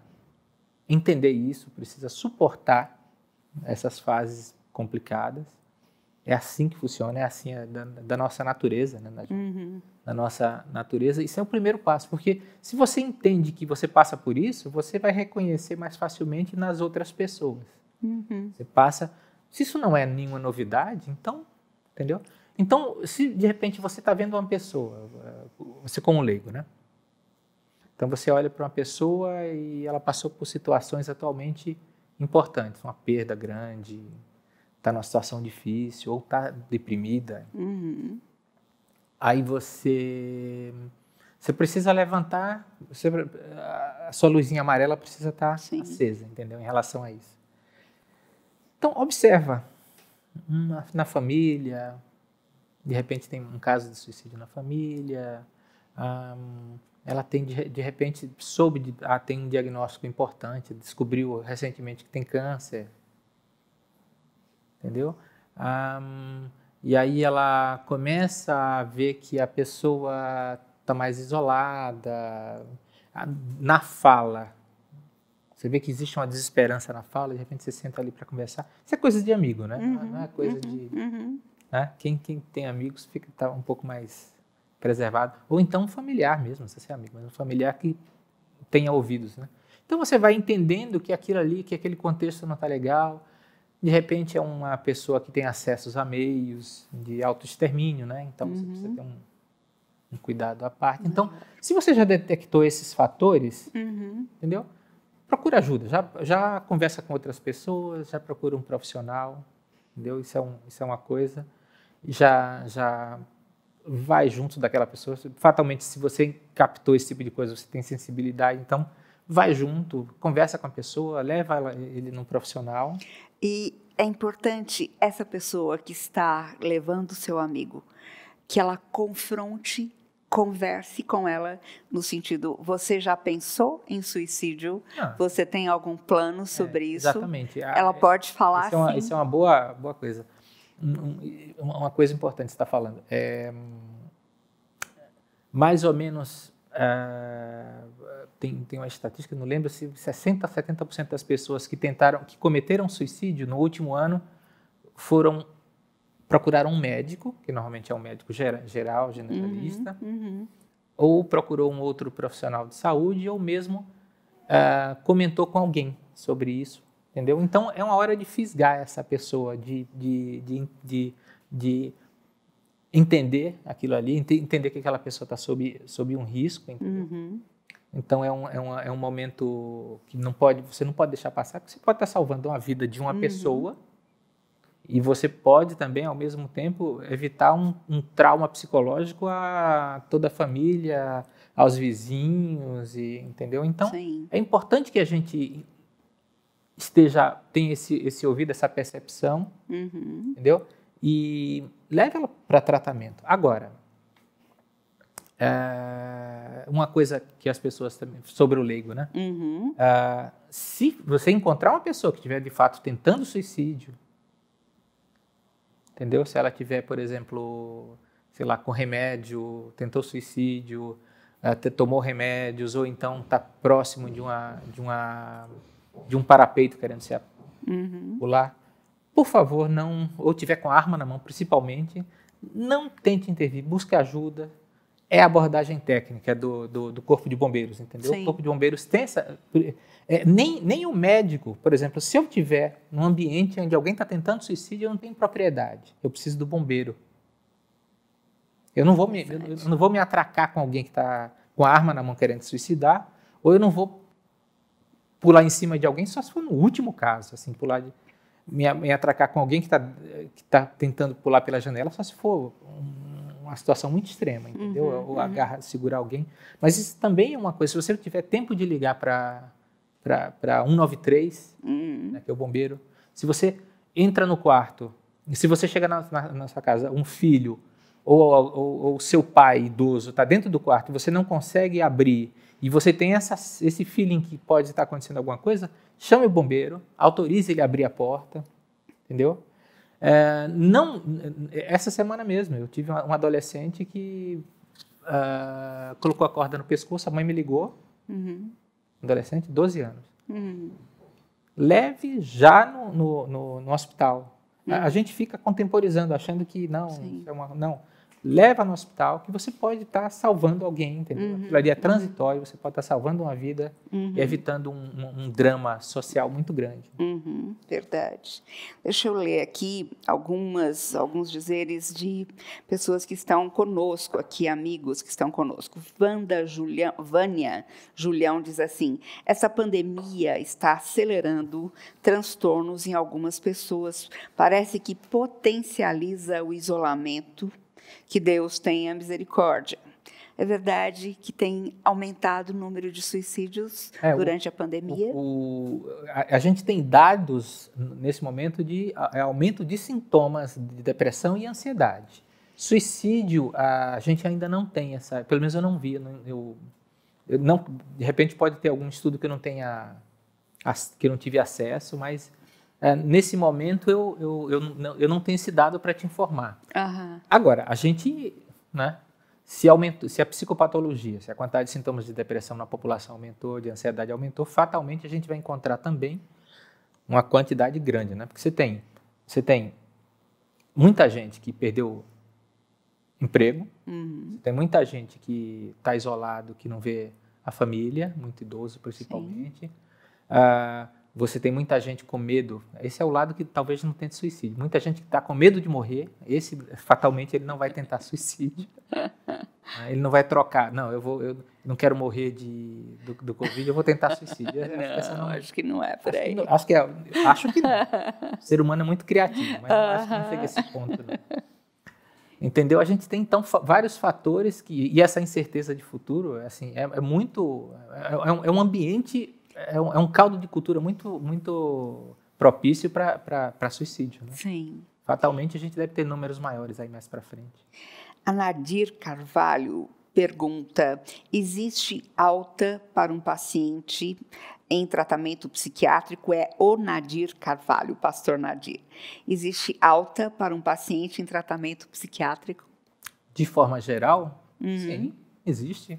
entender isso, precisa suportar essas fases complicadas. É assim que funciona, é assim da nossa natureza, né? Da nossa natureza. Isso é o primeiro passo, porque se você entende que você passa por isso, você vai reconhecer mais facilmente nas outras pessoas. Você passa... Se isso não é nenhuma novidade, então, entendeu? Então, se de repente você está vendo uma pessoa, você como leigo, né? Então você olha para uma pessoa e ela passou por situações atualmente importantes, uma perda grande, está numa situação difícil ou está deprimida. Aí você precisa levantar, a sua luzinha amarela precisa estar acesa, entendeu? Em relação a isso. Então observa na família, de repente tem um caso de suicídio na família, ela tem de repente tem um diagnóstico importante, descobriu recentemente que tem câncer, entendeu? E aí ela começa a ver que a pessoa está mais isolada na fala. Você vê que existe uma desesperança na fala, de repente você senta ali para conversar. Isso é coisa de amigo, né? Não é coisa de... Né? Quem tem amigos tá um pouco mais preservado. Ou então um familiar mesmo, não sei se é amigo, mas um familiar que tenha ouvidos, né? Então você vai entendendo que aquilo ali, que aquele contexto não está legal. De repente é uma pessoa que tem acessos a meios de autoextermínio, né? Então você precisa ter um cuidado à parte. Então, se você já detectou esses fatores, entendeu? Procura ajuda, já conversa com outras pessoas, já procura um profissional, entendeu? Isso é uma coisa. Já vai junto daquela pessoa. Fatalmente, se você captou esse tipo de coisa, você tem sensibilidade, então vai junto, conversa com a pessoa, leva ele num profissional. E é importante essa pessoa que está levando o seu amigo, que ela confronte, converse com ela no sentido, você já pensou em suicídio? Você tem algum plano sobre isso? Exatamente. Ela pode falar assim. Isso é uma boa coisa. Uma coisa importante que você está falando. Mais ou menos, tem uma estatística, não lembro se 60% a 70% das pessoas que cometeram suicídio no último ano procuraram um médico, que normalmente é um médico geral, generalista, ou procurou um outro profissional de saúde, ou mesmo comentou com alguém sobre isso, entendeu? Então, é uma hora de fisgar essa pessoa, de entender aquilo ali, entender que aquela pessoa está sob um risco, entendeu? Então, é um momento que você não pode deixar passar, porque você pode estar salvando uma vida de uma pessoa, e você pode também, ao mesmo tempo, evitar um trauma psicológico a toda a família, aos vizinhos, entendeu? Então, é importante que a gente tenha esse ouvido, essa percepção, entendeu? E leve ela para tratamento. Agora, uma coisa que as pessoas também, sobre o leigo, né? Se você encontrar uma pessoa que estiver, de fato, tentando suicídio, entendeu? Se ela tiver, por exemplo, sei lá, com remédio, tentou suicídio, tomou remédios, ou então está próximo de um parapeito querendo se pular, por favor, não, ou tiver com a arma na mão, principalmente, não tente intervir, busque ajuda. É a abordagem técnica do Corpo de Bombeiros, entendeu? O Corpo de Bombeiros tem essa... nem o médico, por exemplo, se eu estiver num ambiente onde alguém está tentando suicídio, eu não tenho propriedade. Eu preciso do bombeiro. Eu não vou me atracar com alguém que está com a arma na mão querendo se suicidar, ou eu não vou pular em cima de alguém, só se for no último caso, assim, me atracar com alguém que tá tentando pular pela janela, só se for uma situação muito extrema, entendeu? Ou segurar alguém. Mas isso também é uma coisa, se você tiver tempo de ligar para 193, né, que é o bombeiro, se você entra no quarto, se você chega na sua casa, um filho ou seu pai idoso está dentro do quarto e você não consegue abrir, e você tem esse feeling que pode estar acontecendo alguma coisa, chame o bombeiro, autorize ele a abrir a porta, entendeu? Essa semana mesmo, eu tive um adolescente que colocou a corda no pescoço, a mãe me ligou, adolescente, 12 anos. Leve já no hospital. A gente fica contemporizando, achando que não, não. Leva no hospital, que você pode estar salvando alguém, entendeu? Aquilo ali é transitório, você pode estar salvando uma vida e evitando um drama social muito grande. Verdade. Deixa eu ler aqui alguns dizeres de pessoas que estão conosco aqui, amigos que estão conosco. Vânia Julião diz assim: essa pandemia está acelerando transtornos em algumas pessoas. Parece que potencializa o isolamento. Que Deus tenha misericórdia. É verdade que tem aumentado o número de suicídios durante a pandemia? A gente tem dados, nesse momento, de aumento de sintomas de depressão e ansiedade. Suicídio, a gente ainda não tem pelo menos eu não vi. De repente pode ter algum estudo que eu não tive acesso, mas... nesse momento, eu não tenho esse dado para te informar. Agora, a gente, né, se a psicopatologia, se a quantidade de sintomas de depressão na população aumentou, de ansiedade aumentou, fatalmente a gente vai encontrar também uma quantidade grande, né? Porque você tem muita gente que perdeu emprego, tem muita gente que está isolado, que não vê a família, muito idoso principalmente. Você tem muita gente com medo, esse é o lado que talvez não tente suicídio. Muita gente que está com medo de morrer, esse fatalmente ele não vai tentar suicídio. Ele não vai trocar, não, eu não quero morrer do Covid, eu vou tentar suicídio. Acho que não é por aí. Acho que não. O ser humano é muito criativo, mas acho que não chega a esse ponto, não. Entendeu? A gente tem, então, vários fatores e essa incerteza de futuro, assim, é um ambiente... É um caldo de cultura muito, muito propício para suicídio. Né? Sim. Fatalmente, a gente deve ter números maiores aí mais para frente. A Nadir Carvalho pergunta: existe alta para um paciente em tratamento psiquiátrico? É o Nadir Carvalho, pastor Nadir. Existe alta para um paciente em tratamento psiquiátrico? De forma geral, sim, existe.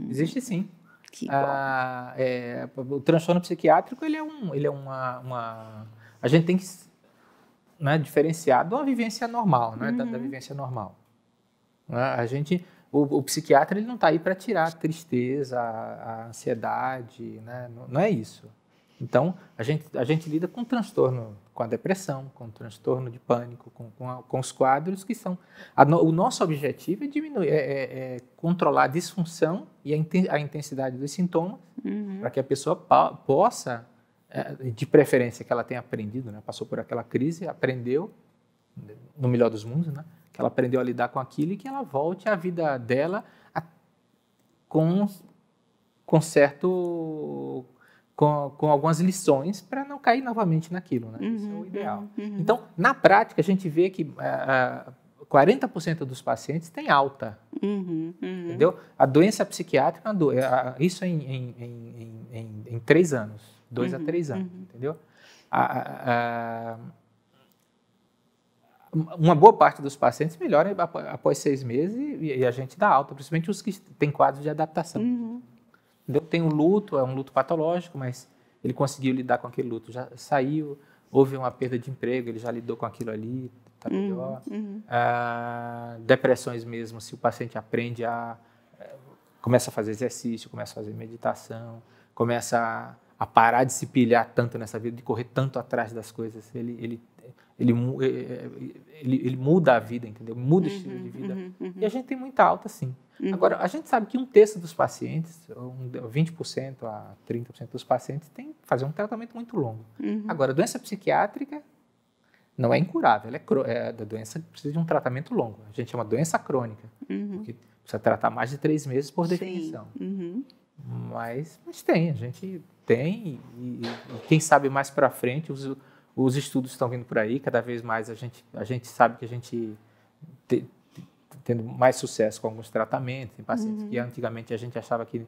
Existe sim. Que bom. O transtorno psiquiátrico, ele é a gente tem que, né, diferenciar de uma vivência normal, né, da vivência normal. O psiquiatra, ele não está aí para tirar a tristeza, a ansiedade, né? Não é isso. Então, a gente lida com transtorno, com a depressão, com o transtorno de pânico, com os quadros que são... O nosso objetivo é diminuir, controlar a disfunção e a intensidade dos sintomas, para que a pessoa possa, de preferência que ela tenha aprendido, né? Passou por aquela crise, aprendeu, no melhor dos mundos, né? Que ela aprendeu a lidar com aquilo e que ela volte à vida dela com algumas lições para não cair novamente naquilo, né? Isso é o ideal. Então, na prática, a gente vê que 40% dos pacientes têm alta, entendeu? A doença psiquiátrica, isso em 3 anos, 2 a 3 anos, entendeu? Uma boa parte dos pacientes melhora após 6 meses e a gente dá alta, principalmente os que têm quadros de adaptação. Tem um luto, é um luto patológico, mas ele conseguiu lidar com aquele luto, já saiu, houve uma perda de emprego, ele já lidou com aquilo ali, está melhor. Depressões mesmo, se o paciente aprende começa a fazer exercício, começa a fazer meditação, começa a parar de se pilhar tanto nessa vida, de correr tanto atrás das coisas, ele muda a vida, entendeu? Muda o estilo de vida. E a gente tem muita alta, sim. Agora, a gente sabe que 1/3 dos pacientes, 20% a 30% dos pacientes, tem que fazer um tratamento muito longo. Agora, a doença psiquiátrica não é incurável, a doença precisa de um tratamento longo. A gente chama doença crônica, porque precisa tratar mais de 3 meses por definição. Mas a gente tem, e quem sabe mais para frente, os estudos estão vindo por aí, cada vez mais a gente sabe que a gente tendo mais sucesso com alguns tratamentos, tem pacientes que antigamente a gente achava que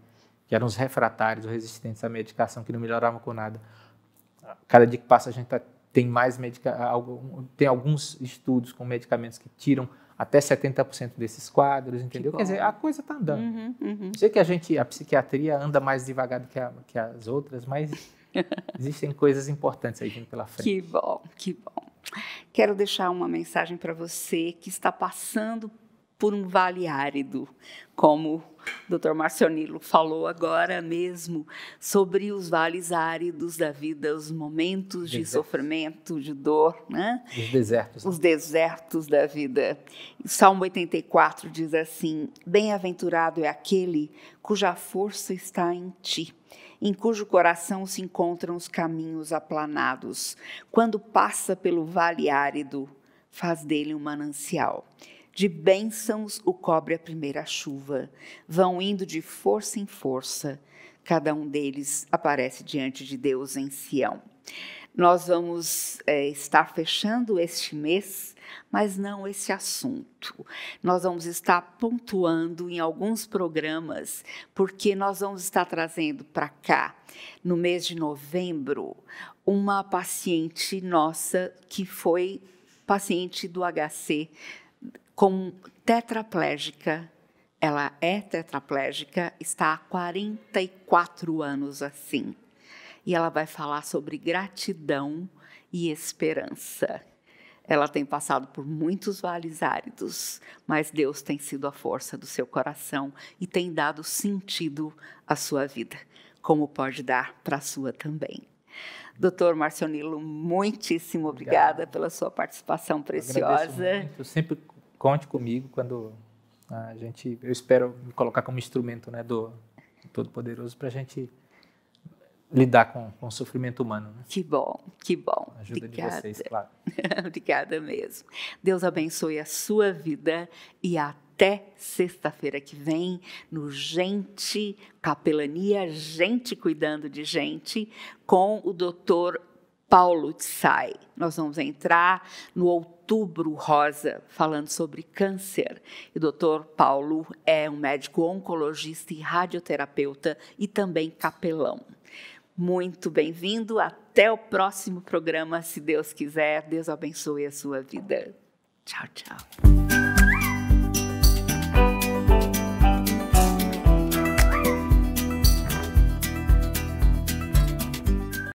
eram os refratários ou resistentes à medicação, que não melhoravam com nada. Cada dia que passa a gente tem alguns estudos com medicamentos que tiram até 70% desses quadros, entendeu? Quer dizer, a coisa está andando. Sei que a psiquiatria anda mais devagar do que as outras, mas existem coisas importantes aí vindo pela frente. Que bom, que bom. Quero deixar uma mensagem para você que está passando por um vale árido, como o Dr. Marcionilo falou agora mesmo, sobre os vales áridos da vida, os momentos de sofrimento, de dor, né? Os desertos. Os desertos da vida. O Salmo 84 diz assim: bem-aventurado é aquele cuja força está em ti, em cujo coração se encontram os caminhos aplanados. Quando passa pelo vale árido, faz dele um manancial. De bênçãos o cobre a primeira chuva. Vão indo de força em força. Cada um deles aparece diante de Deus em Sião. Nós vamos estar fechando este mês, mas não esse assunto. Nós vamos estar pontuando em alguns programas, porque nós vamos estar trazendo para cá, no mês de novembro, uma paciente nossa que foi paciente do HC, com tetraplégica. Ela é tetraplégica, está há 44 anos assim. E ela vai falar sobre gratidão e esperança. Ela tem passado por muitos vales áridos, mas Deus tem sido a força do seu coração e tem dado sentido à sua vida, como pode dar para a sua também. Doutor Marcionilo, muitíssimo obrigada pela sua participação preciosa. Agradeço muito. Sempre conte comigo quando eu espero me colocar como instrumento, né, do Todo-Poderoso para a gente lidar com o sofrimento humano. Né? Que bom, que bom. Ajuda de vocês, claro. Obrigada mesmo. Deus abençoe a sua vida e até sexta-feira que vem no Gente Capelania, Gente Cuidando de Gente, com o Dr. Paulo Tsai. Nós vamos entrar no Outubro Rosa, falando sobre câncer. E o Dr. Paulo é um médico oncologista e radioterapeuta e também capelão. Muito bem-vindo. Até o próximo programa, se Deus quiser. Deus abençoe a sua vida. Tchau, tchau.